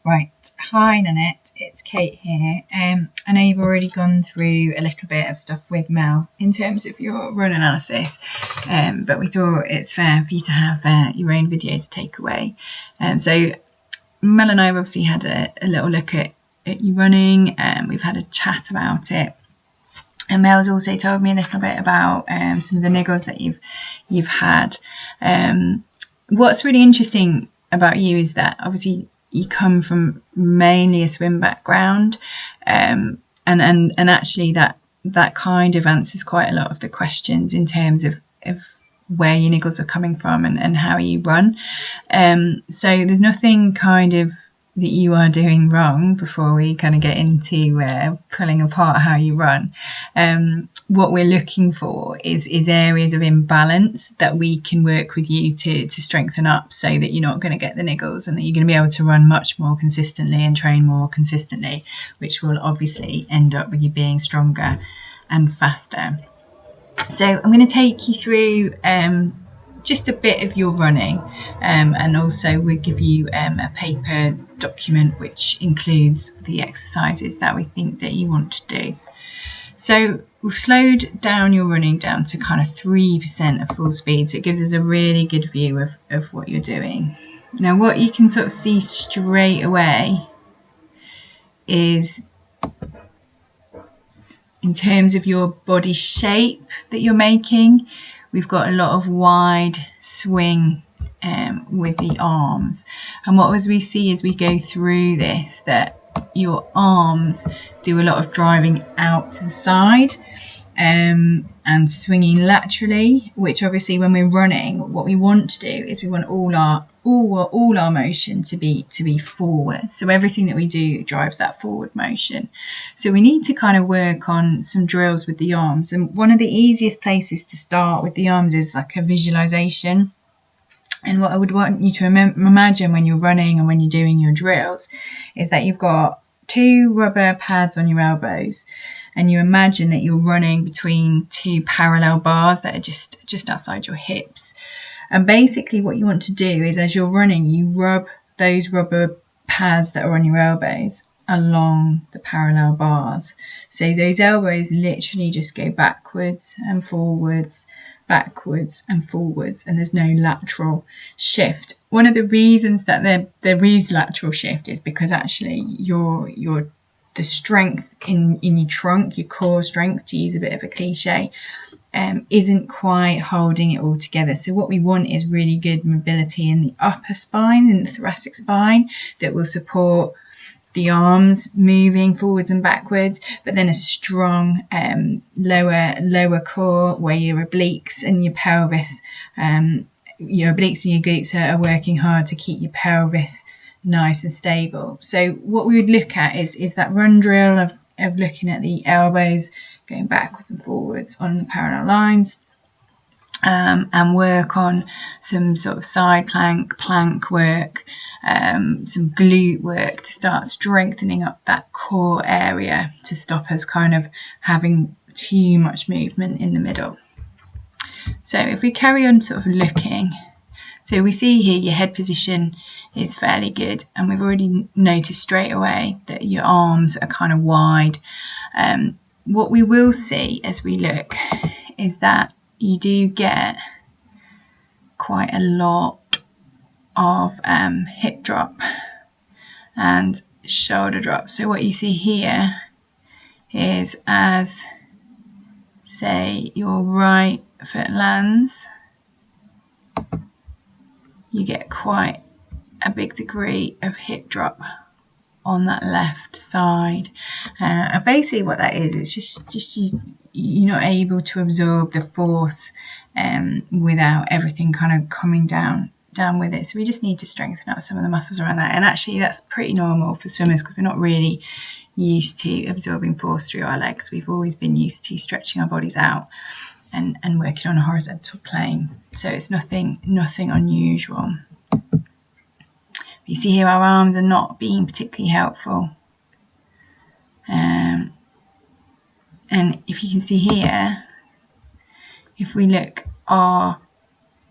Right, hi Nanette, it's Kate here. I know you've already gone through a little bit of stuff with Mel in terms of your run analysis, but we thought it's fair for you to have your own video to take away. So Mel and I have obviously had a little look at you running, and we've had a chat about it. And Mel's also told me a little bit about some of the niggles that you've had. What's really interesting about you is that obviously you come from mainly a swim background, and actually that kind of answers quite a lot of the questions in terms of where your niggles are coming from and how you run. So there's nothing kind of that you are doing wrong before we kind of get into pulling apart how you run. What we're looking for is areas of imbalance that we can work with you to strengthen up, so that you're not going to get the niggles and that you're going to be able to run much more consistently and train more consistently, which will obviously end up with you being stronger and faster. So I'm going to take you through just a bit of your running, and also we'll give you a paper document which includes the exercises that we think that you want to do. So we've slowed down your running down to kind of 3% of full speed, so it gives us a really good view of what you're doing. Now what you can sort of see straight away is, in terms of your body shape that you're making, we've got a lot of wide swing with the arms. And what as we see as we go through this, that your arms do a lot of driving out to the side and swinging laterally, which obviously when we're running, what we want to do is we want all our motion to be forward. So everything that we do drives that forward motion. So we need to kind of work on some drills with the arms. And one of the easiest places to start with the arms is like a visualization. And what I would want you to imagine when you're running and when you're doing your drills is that you've got 2 rubber pads on your elbows, and you imagine that you're running between 2 parallel bars that are just outside your hips. And basically what you want to do is, as you're running, you rub those rubber pads that are on your elbows along the parallel bars. So those elbows literally just go backwards and forwards, backwards and forwards, and there's no lateral shift. One of the reasons that there is lateral shift is because actually the strength in your trunk, your core strength, to use a bit of a cliche, isn't quite holding it all together. So what we want is really good mobility in the upper spine, in the thoracic spine, that will support the arms moving forwards and backwards, but then a strong lower core where your obliques and your pelvis, your obliques and your glutes are working hard to keep your pelvis nice and stable. So what we would look at is that run drill of looking at the elbows going backwards and forwards on the parallel lines, and work on some sort of side plank work, some glute work to start strengthening up that core area to stop us kind of having too much movement in the middle. So if we carry on sort of looking, so we see here your head position is fairly good, and we've already noticed straight away that your arms are kind of wide. What we will see as we look is that you do get quite a lot of hip drop and shoulder drop. So what you see here is, as say your right foot lands, you get quite a big degree of hip drop on that left side. And basically what that is just you're not able to absorb the force without everything kind of coming down with it. So we just need to strengthen up some of the muscles around that. And actually that's pretty normal for swimmers, because we're not really used to absorbing force through our legs. We've always been used to stretching our bodies out and working on a horizontal plane. So it's nothing unusual. You see here our arms are not being particularly helpful. And if you can see here, if we look, our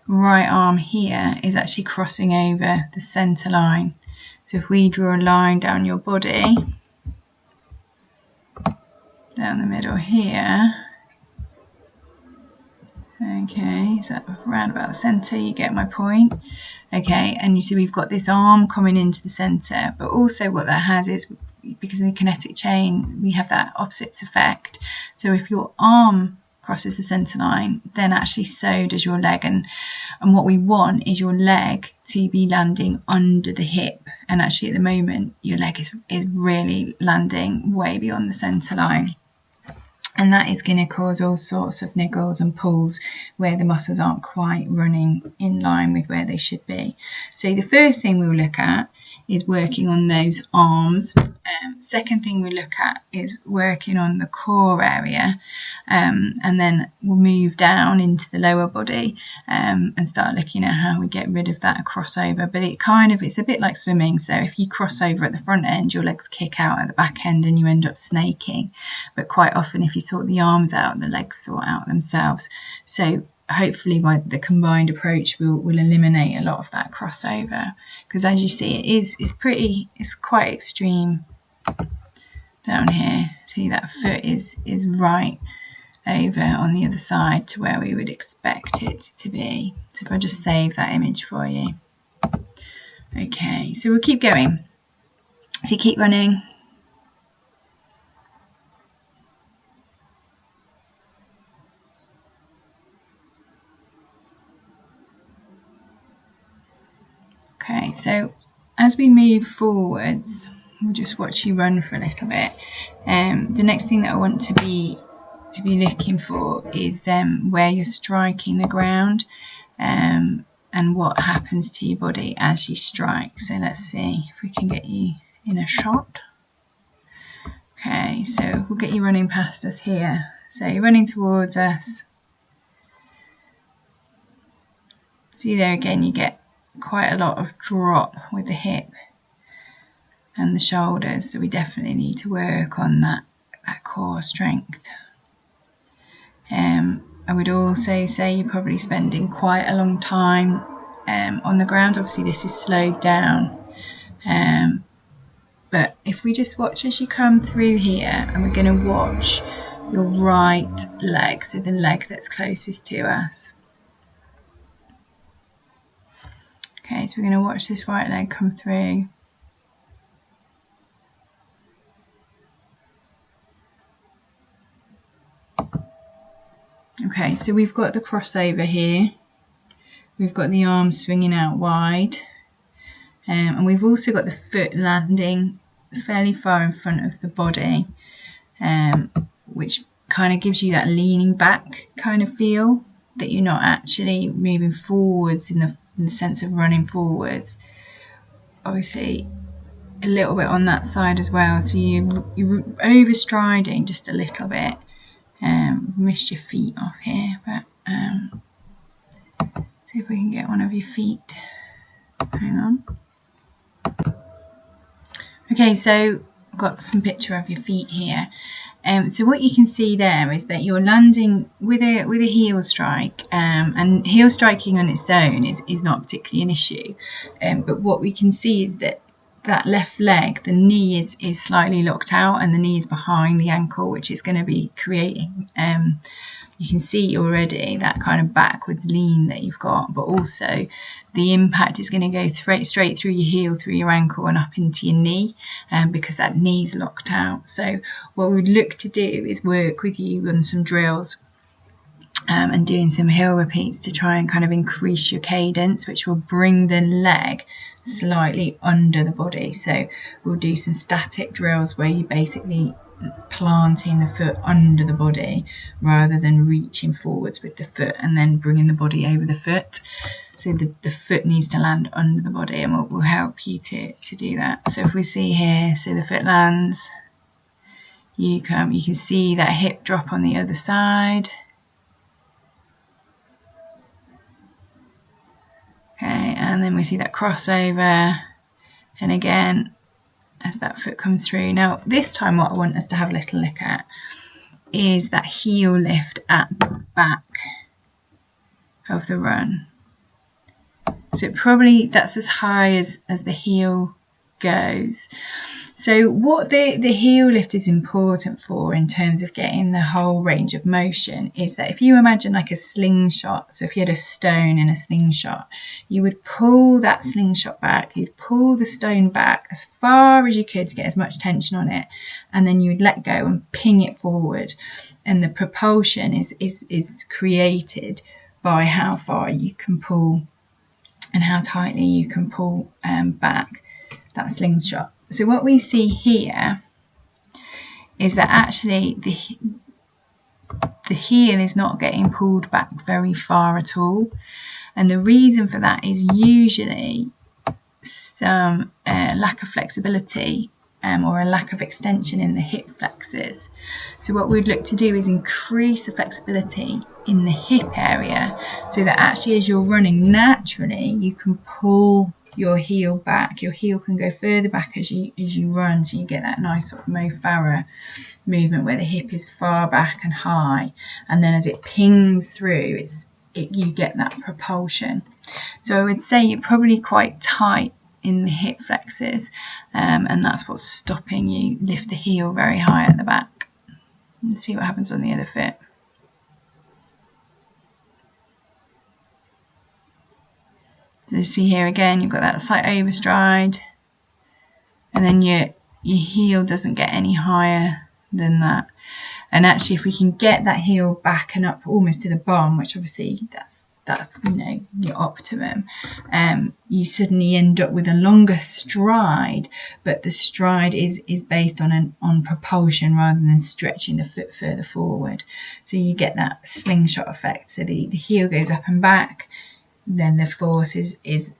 right arm here is actually crossing over the centre line. So if we draw a line down your body, down the middle here, okay, so around about the centre, you get my point. Okay, and you see we've got this arm coming into the centre, but also what that has is, because in the kinetic chain we have that opposites effect. So if your arm crosses the centre line, then actually so does your leg, and what we want is your leg to be landing under the hip, and actually at the moment your leg is really landing way beyond the centre line. And that is going to cause all sorts of niggles and pulls where the muscles aren't quite running in line with where they should be. So the first thing we'll look at is working on those arms. Second thing we look at is working on the core area, and then we'll move down into the lower body and start looking at how we get rid of that crossover. But it's a bit like swimming. So if you cross over at the front end, your legs kick out at the back end and you end up snaking. But quite often if you sort the arms out, the legs sort out themselves. So hopefully by the combined approach we'll eliminate a lot of that crossover, because as you see it's quite extreme down here. See, that foot is right over on the other side to where we would expect it to be. So if I just save that image for you. Okay, so we'll keep going. So you keep running. Okay, so as we move forwards, we'll just watch you run for a little bit. The next thing that I want to be looking for is where you're striking the ground, and what happens to your body as you strike. So let's see if we can get you in a shot. Okay, so we'll get you running past us here. So you're running towards us. See there again, you get quite a lot of drop with the hip and the shoulders, so we definitely need to work on that core strength. I would also say you're probably spending quite a long time on the ground. Obviously this is slowed down, but if we just watch as you come through here, and we're going to watch your right leg, so the leg that's closest to us. Okay, so we're going to watch this right leg come through. Okay, so we've got the crossover here. We've got the arm swinging out wide. And we've also got the foot landing fairly far in front of the body, which kind of gives you that leaning back kind of feel, that you're not actually moving forwards in the sense of running forwards. Obviously a little bit on that side as well, so you're overstriding just a little bit. Missed your feet off here, but see if we can get one of your feet. Hang on. Okay, so I've got some picture of your feet here. So what you can see there is that you're landing with a heel strike, and heel striking on its own is not particularly an issue, but what we can see is that left leg, the knee is slightly locked out, and the knee is behind the ankle, which is going to be creating, you can see already that kind of backwards lean that you've got, but also the impact is going to go straight through your heel, through your ankle and up into your knee, because that knee's locked out. So what we would look to do is work with you on some drills and doing some heel repeats to try and kind of increase your cadence, which will bring the leg slightly under the body. So we'll do some static drills where you're basically planting the foot under the body rather than reaching forwards with the foot and then bringing the body over the foot. So the foot needs to land under the body, and we'll help you to do that. So if we see here, so the foot lands, you can see that hip drop on the other side. Okay, and then we see that crossover, and again as that foot comes through. Now this time what I want us to have a little look at is that heel lift at the back of the run. So probably that's as high as the heel goes. So what the heel lift is important for in terms of getting the whole range of motion is that if you imagine like a slingshot, so if you had a stone in a slingshot, you would pull that slingshot back, you'd pull the stone back as far as you could to get as much tension on it, and then you would let go and ping it forward, and the propulsion is created by how far you can pull and how tightly you can pull back that slingshot. So what we see here is that actually the heel is not getting pulled back very far at all, and the reason for that is usually some lack of flexibility or a lack of extension in the hip flexors. So what we'd look to do is increase the flexibility in the hip area, so that actually as you're running naturally you can pull your heel back. Your heel can go further back as you run, so you get that nice sort of Mo Farah movement where the hip is far back and high, and then as it pings through, you get that propulsion. So I would say you're probably quite tight in the hip flexors, and that's what's stopping you lift the heel very high at the back. Let's see what happens on the other foot. So you see here again, you've got that slight overstride, and then your heel doesn't get any higher than that. And actually, if we can get that heel back and up almost to the bum, which obviously that's you know your optimum, you suddenly end up with a longer stride, but the stride is based on propulsion rather than stretching the foot further forward. So you get that slingshot effect. So the heel goes up and back, then the force is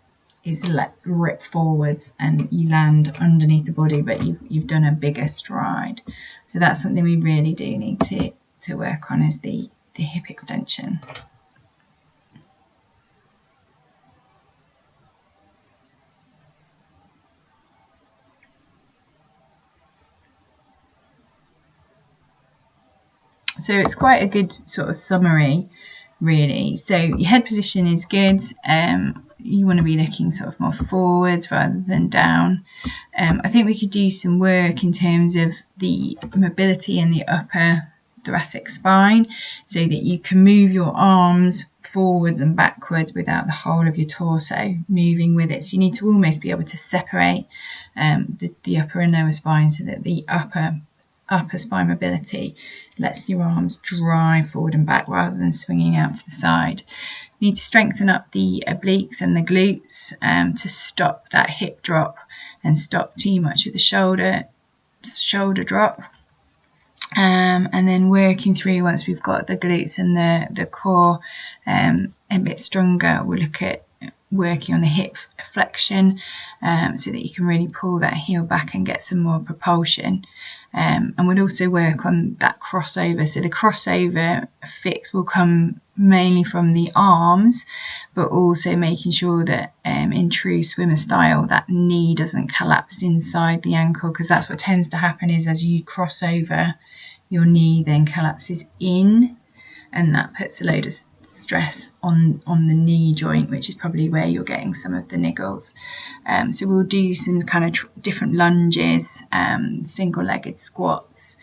let rip forwards and you land underneath the body, but you've done a bigger stride. So that's something we really do need to work on, is the hip extension. So it's quite a good sort of summary, really. So your head position is good. You want to be looking sort of more forwards rather than down. I think we could do some work in terms of the mobility in the upper thoracic spine, so that you can move your arms forwards and backwards without the whole of your torso moving with it. So you need to almost be able to separate the upper and lower spine, so that the upper spine mobility lets your arms drive forward and back rather than swinging out to the side. You need to strengthen up the obliques and the glutes to stop that hip drop and stop too much of the shoulder drop. And then working through, once we've got the glutes and the core a bit stronger, we'll look at working on the hip flexion so that you can really pull that heel back and get some more propulsion. And we'll also work on that crossover. So the crossover fix will come mainly from the arms, but also making sure that in true swimmer style, that knee doesn't collapse inside the ankle, because that's what tends to happen, is as you cross over, your knee then collapses in, and that puts a load of stress on the knee joint, which is probably where you're getting some of the niggles. So we'll do some kind of different lunges, single-legged squats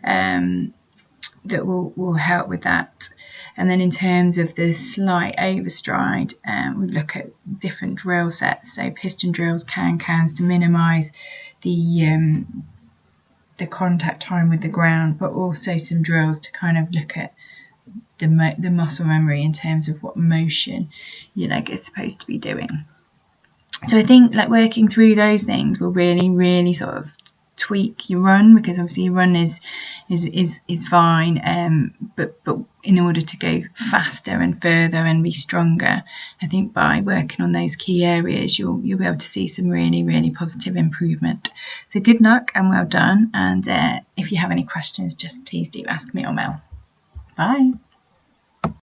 that will help with that. And then in terms of the slight overstride, we look at different drill sets, so piston drills, cans to minimise the contact time with the ground, but also some drills to kind of look at the muscle memory in terms of what motion your leg is supposed to be doing. So I think like working through those things will really sort of tweak your run, because obviously your run is fine, but in order to go faster and further and be stronger, I think by working on those key areas you'll be able to see some really positive improvement. So good luck and well done, and if you have any questions, just please do ask me or Mel. Bye.